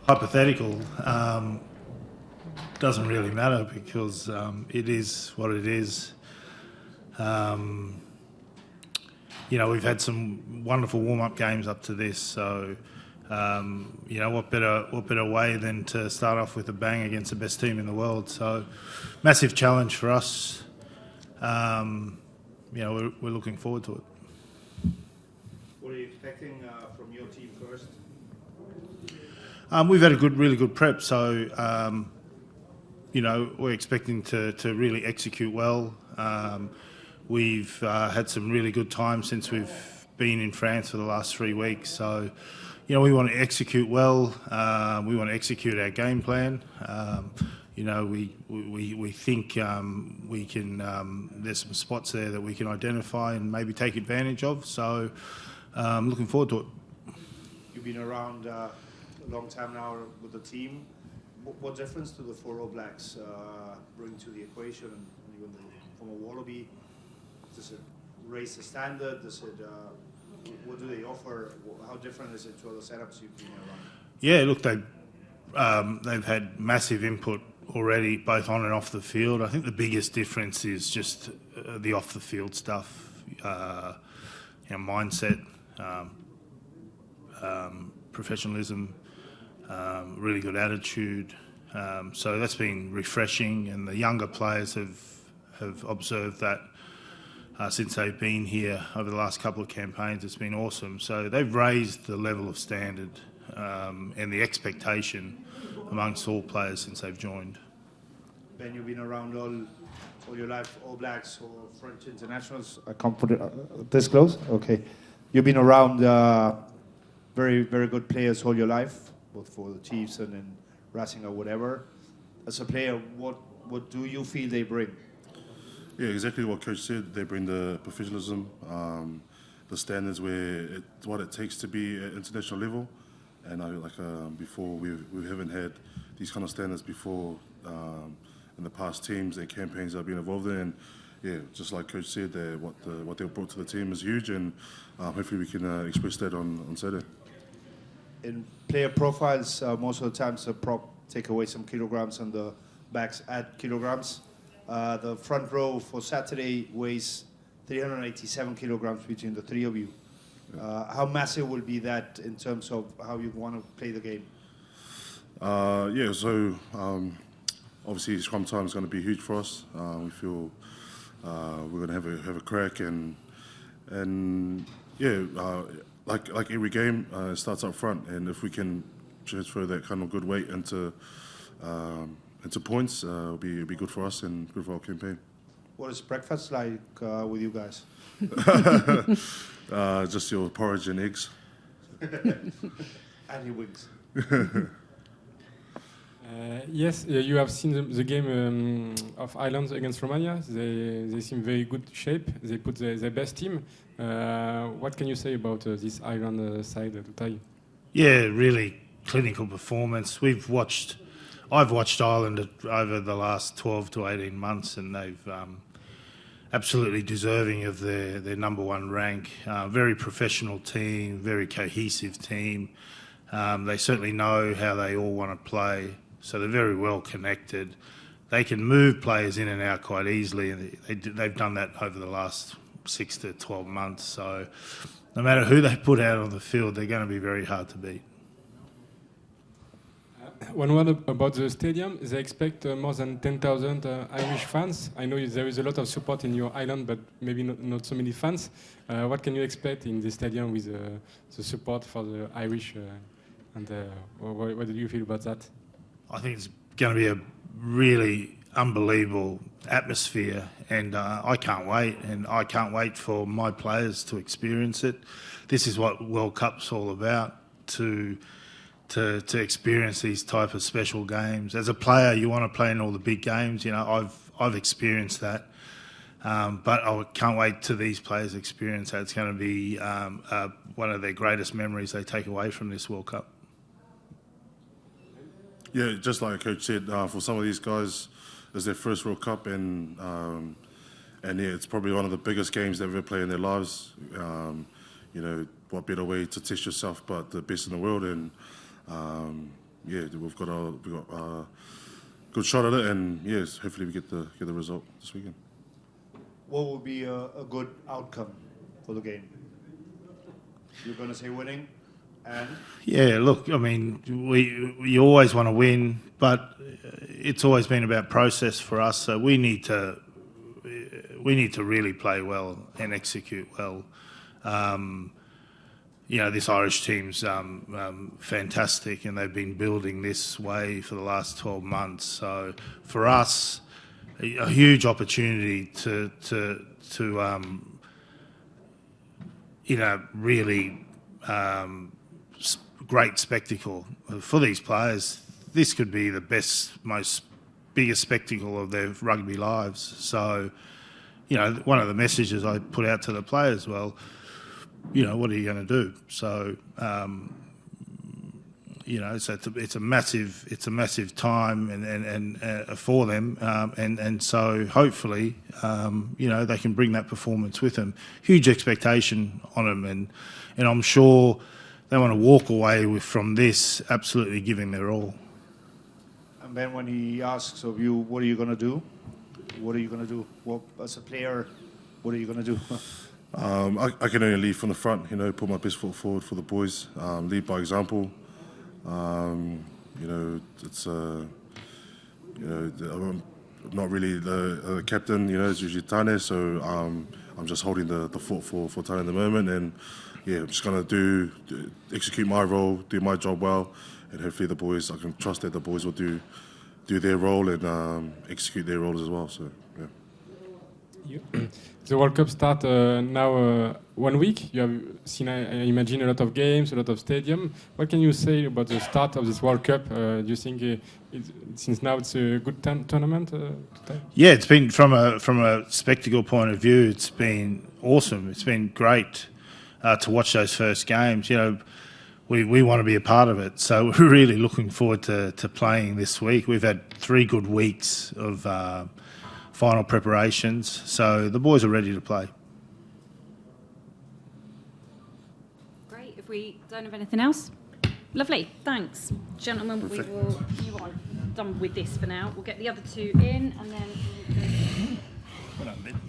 Hypothetical doesn't really matter because it is what it is. We've had some wonderful warm-up games up to this, so what better way than to start off with a bang against the best team in the world? So, massive challenge for us. We're looking forward to it. What are you expecting from your team first? We've had a really good prep, so we're expecting to really execute well. We've had some really good times since we've been in France for the last 3 weeks, so we want to execute well. We want to execute our game plan. We think we can. There's some spots there that we can identify and maybe take advantage of. So, looking forward to it. You've been around a long time now with the team. What difference do the 4 All Blacks bring to the equation? And even from a Wallaby, does it raise the standard? What do they offer? How different is it to other setups you've been around? Yeah, look, they've had massive input already, both on and off the field. I think the biggest difference is just the off the field stuff, mindset, professionalism, really good attitude. So that's been refreshing, and the younger players have observed that. Since they've been here over the last couple of campaigns, it's been awesome. So they've raised the level of standard and the expectation amongst all players since they've joined. Ben, you've been around all your life, All Blacks or French internationals. I can't put it this close. Okay, you've been around very, very good players all your life, both for the Chiefs and in Racing or whatever. As a player, what do you feel they bring? Yeah, exactly what Coach said. They bring the professionalism, the standards, what it takes to be at international level. And before, we haven't had these kind of standards before in the past teams and campaigns I've been involved in. And yeah, just like Coach said, what they've brought to the team is huge, and hopefully we can express that on Saturday. In player profiles, most of the times the prop take away some kilograms and the backs add kilograms. The front row for Saturday weighs 387 kilograms between the 3 of you. How massive will be that in terms of how you want to play the game? So obviously scrum time is going to be huge for us. We feel we're going to have a crack, and like every game, it starts up front, and if we can transfer that kind of good weight into points, it'll be good for us and good for our campaign. What is breakfast like with you guys? Just your porridge and eggs. And your wings. Yes, you have seen the game of Ireland against Romania. They seem very good shape. They put their best team. What can you say about this Ireland side, Toutai? Yeah, really clinical performance. I've watched Ireland over the last 12 to 18 months, and they've absolutely deserving of their number one rank. Very professional team, very cohesive team. They certainly know how they all want to play, so they're very well connected. They can move players in and out quite easily, and they've done that over the last 6 to 12 months. So no matter who they put out on the field, they're going to be very hard to beat. One word about the stadium. They expect more than 10,000 Irish fans. I know there is a lot of support in your island, but maybe not so many fans. What can you expect in the stadium with the support for the Irish? What do you feel about that? I think it's going to be a really unbelievable atmosphere, and I can't wait. And I can't wait for my players to experience it. This is what World Cup's all about, to experience these type of special games. As a player, you want to play in all the big games. I've experienced that, but I can't wait till these players experience that. It's going to be one of their greatest memories they take away from this World Cup. Yeah, just like Coach said, for some of these guys, it's their first World Cup, and it's probably one of the biggest games they've ever played in their lives. What better way to test yourself but the best in the world, and yeah, we've got a good shot at it, and yes, hopefully we get the result this weekend. What would be a good outcome for the game? You're going to say winning, and Yeah, look, I mean, you always want to win, but it's always been about process for us. So we need to really play well and execute well. This Irish team's fantastic, and they've been building this way for the last 12 months. So for us, a huge opportunity to really great spectacle for these players. This could be the biggest spectacle of their rugby lives. So, one of the messages I put out to the players, well, what are you going to do? So, it's a massive time and for them, and so hopefully, they can bring that performance with them. Huge expectation on them, and I'm sure they want to walk away from this absolutely giving their all. And then when he asks of you, what are you going to do? What are you going to do? Well, as a player, what are you going to do? I can only lead from the front, put my best foot forward for the boys, lead by example. It's I'm not really the captain, it's usually Tane, so I'm just holding the fort for Tane at the moment, and I'm just going to execute my role, do my job well, and hopefully the boys, I can trust that the boys will do their role and execute their roles as well. So The World Cup start now 1 week. You have seen, I imagine, a lot of games, a lot of stadium. What can you say about the start of this World Cup? Do you think since now it's a good tournament? Yeah, it's been from a spectacle point of view. It's been awesome. It's been great to watch those first games. We want to be a part of it, so we're really looking forward to playing this week. We've had 3 good weeks of final preparations, so the boys are ready to play. Great. If we don't have anything else, lovely. Thanks, gentlemen. Perfect. You are done with this for now. We'll get the other 2 in, and then. Well done, Ben.